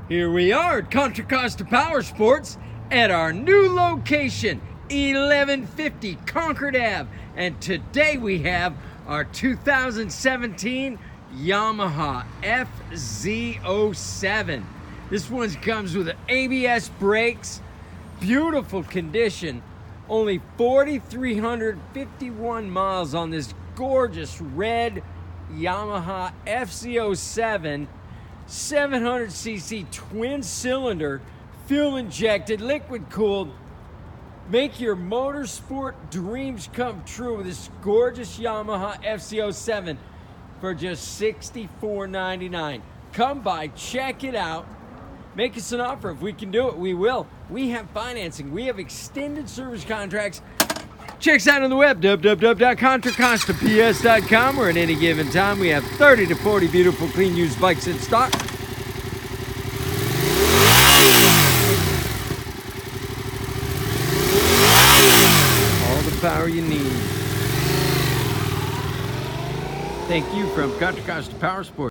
Here we are at Contra Costa Powersports at our new location, 1150 Concord Ave. And today we have our 2017 Yamaha FZ-07. This one comes with ABS brakes, beautiful condition, only 4,351 miles on this gorgeous red Yamaha FZ-07 700cc twin cylinder, fuel injected, liquid cooled. Make your motorsport dreams come true with this gorgeous Yamaha FZ-07 for just $64.99. Come by, check it out, make us an offer. If we can do it, we will. We have financing, we have extended service contracts. Check us out on the web, www.contracostaps.com, where at any given time we have 30 to 40 beautiful, clean, used bikes in stock. All the power you need. Thank you from Contra Costa Powersports.